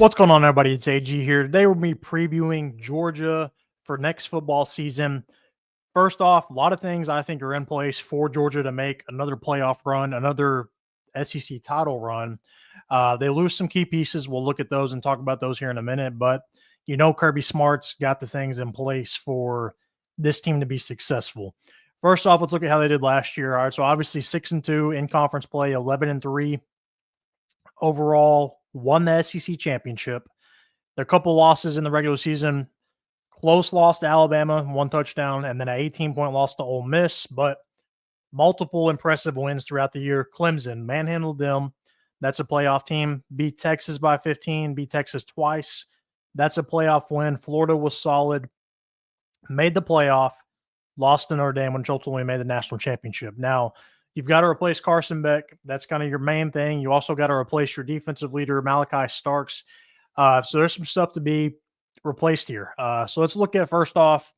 What's going on, everybody? It's AG here. Today we'll be previewing Georgia for next football season. First off, a lot of things I think are in place for Georgia to make another playoff run, another SEC title run. They lose some key pieces. We'll look at those and talk about those here in a minute. But Kirby Smart's got the things in place for this team to be successful. First off, let's look at how they did last year. All right, so obviously 6-2 in conference play, 11-3 overall. Won the SEC championship. Their couple losses in the regular season, close loss to Alabama, 1 touchdown, and then an 18-point loss to Ole Miss, but multiple impressive wins throughout the year. Clemson manhandled them. That's a playoff team. Beat Texas by 15, beat Texas twice. That's a playoff win. Florida was solid, made the playoff, lost to Notre Dame, which ultimately made the national championship. Now, you've got to replace Carson Beck. That's kind of your main thing. You also got to replace your defensive leader, Malachi Starks. So there's some stuff to be replaced here. So let's look at, first off,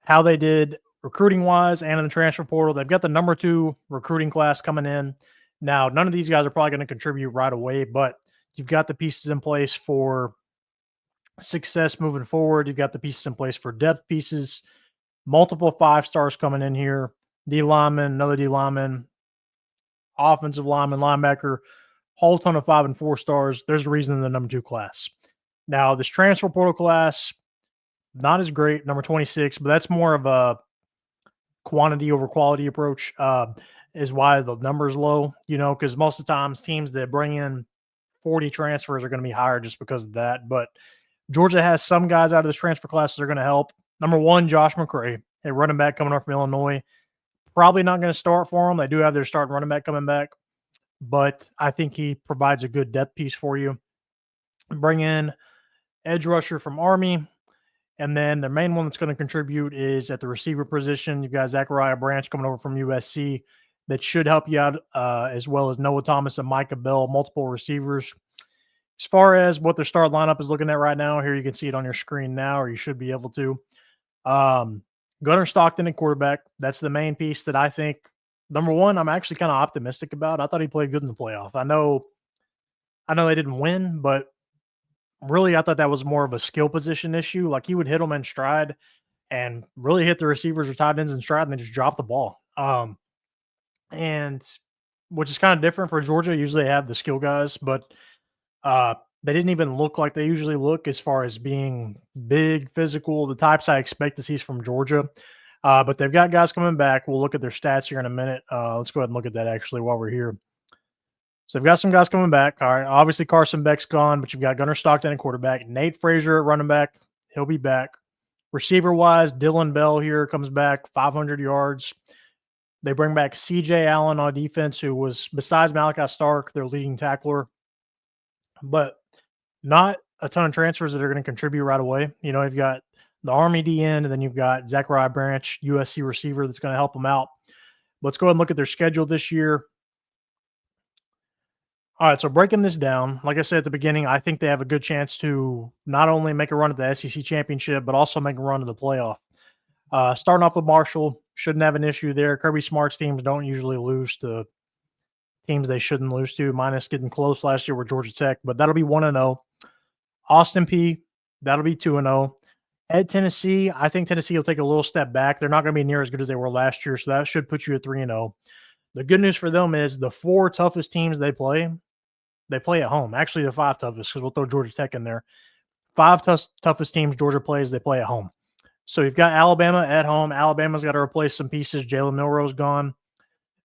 how they did recruiting-wise and in the transfer portal. They've got the number 2 recruiting class coming in. Now, none of these guys are probably going to contribute right away, but you've got the pieces in place for success moving forward. You've got the pieces in place for depth pieces, multiple 5-stars coming in here. D lineman, another D lineman, offensive lineman, linebacker, whole ton of 5 and 4 stars. There's a reason in the number 2 class. Now, this transfer portal class, not as great, number 26, but that's more of a quantity over quality approach, is why the number's low, because most of the times teams that bring in 40 transfers are going to be higher just because of that. But Georgia has some guys out of this transfer class that are going to help. Number 1, Josh McCray, a running back coming up from Illinois. Probably not going to start for them. They do have their starting running back coming back, but I think he provides a good depth piece for you. Bring in edge rusher from Army, and then the main one that's going to contribute is at the receiver position. You've got Zachariah Branch coming over from USC that should help you out, as well as Noah Thomas and Micah Bell, multiple receivers. As far as what their start lineup is looking at right now, here you can see it on your screen now, or you should be able to. Gunnar Stockton at quarterback. That's the main piece that I think, number 1, I'm actually kind of optimistic about. I thought he played good in the playoff. I know they didn't win, but really I thought that was more of a skill position issue. Like, he would hit them in stride and really hit the receivers or tight ends in stride and then just drop the ball. And which is kind of different for Georgia. Usually they have the skill guys, but they didn't even look like they usually look as far as being big, physical, the types I expect to see from Georgia. But they've got guys coming back. We'll look at their stats here in a minute. Let's go ahead and look at that actually while we're here. So they've got some guys coming back. All right. Obviously, Carson Beck's gone, but you've got Gunnar Stockton at quarterback. Nate Frazier at running back. He'll be back. Receiver-wise, Dylan Bell here comes back, 500 yards. They bring back C.J. Allen on defense, who was, besides Malachi Stark, their leading tackler. But not a ton of transfers that are going to contribute right away. You've got the Army DN, and then you've got Zachariah Branch, USC receiver, that's going to help them out. Let's go ahead and look at their schedule this year. All right, so breaking this down, like I said at the beginning, I think they have a good chance to not only make a run at the SEC championship, but also make a run to the playoff. Starting off with Marshall, shouldn't have an issue there. Kirby Smart's teams don't usually lose to teams they shouldn't lose to, minus getting close last year with Georgia Tech, but that'll be 1-0. Austin Peay, that'll be 2-0. At Tennessee, I think Tennessee will take a little step back. They're not going to be near as good as they were last year, so that should put you at 3-0. The good news for them is the 4 toughest teams they play at home. Actually, the 5 toughest, because we'll throw Georgia Tech in there. 5 toughest teams Georgia plays, they play at home. So you've got Alabama at home. Alabama's got to replace some pieces. Jalen Milroe's gone.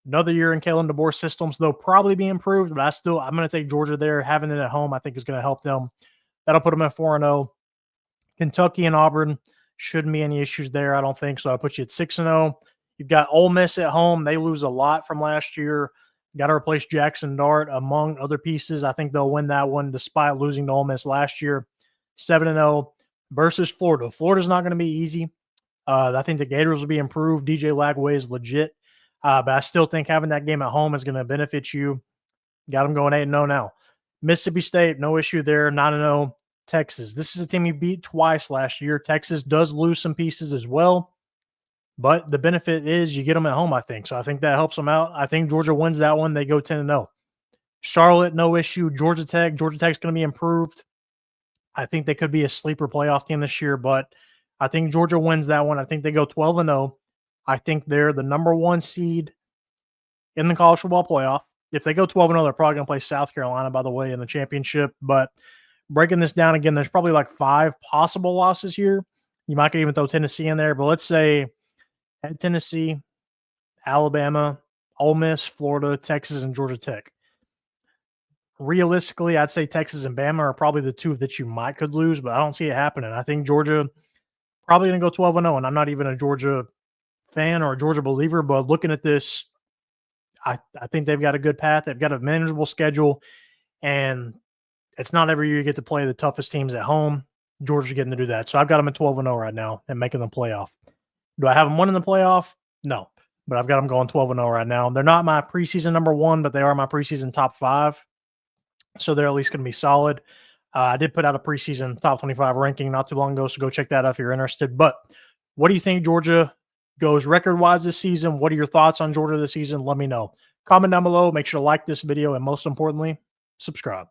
Another year in Kalen DeBoer's systems, they'll probably be improved, but I'm going to take Georgia there. Having it at home, I think, is going to help them. That'll put them at 4-0. Kentucky and Auburn, shouldn't be any issues there, I don't think. So I'll put you at 6-0. You've got Ole Miss at home. They lose a lot from last year. Got to replace Jackson Dart, among other pieces. I think they'll win that one despite losing to Ole Miss last year. 7-0 versus Florida. Florida's not going to be easy. I think the Gators will be improved. DJ Lagway is legit. But I still think having that game at home is going to benefit you. Got them going 8-0 now. Mississippi State, no issue there, 9-0. Texas. This is a team you beat twice last year. Texas does lose some pieces as well, but the benefit is you get them at home, I think. So I think that helps them out. I think Georgia wins that one. They go 10-0. Charlotte, no issue. Georgia Tech's going to be improved. I think they could be a sleeper playoff team this year, but I think Georgia wins that one. I think they go 12-0. I think they're the number 1 seed in the college football playoff. If they go 12-0, they're probably going to play South Carolina, by the way, in the championship. But breaking this down again, there's probably like 5 possible losses here. You might could even throw Tennessee in there, but let's say at Tennessee, Alabama, Ole Miss, Florida, Texas, and Georgia Tech. Realistically, I'd say Texas and Bama are probably the 2 that you might could lose, but I don't see it happening. I think Georgia probably going to go 12-0, and I'm not even a Georgia fan or a Georgia believer, but looking at this, I think they've got a good path. They've got a manageable schedule, and it's not every year you get to play the toughest teams at home. Georgia's getting to do that. So I've got them at 12-0 right now and making the playoff. Do I have them winning the playoff? No, but I've got them going 12-0 right now. They're not my preseason number 1, but they are my preseason top 5. So they're at least going to be solid. I did put out a preseason top 25 ranking not too long ago, so go check that out if you're interested. But what do you think Georgia goes record-wise this season? What are your thoughts on Georgia this season? Let me know. Comment down below. Make sure to like this video, and most importantly, subscribe.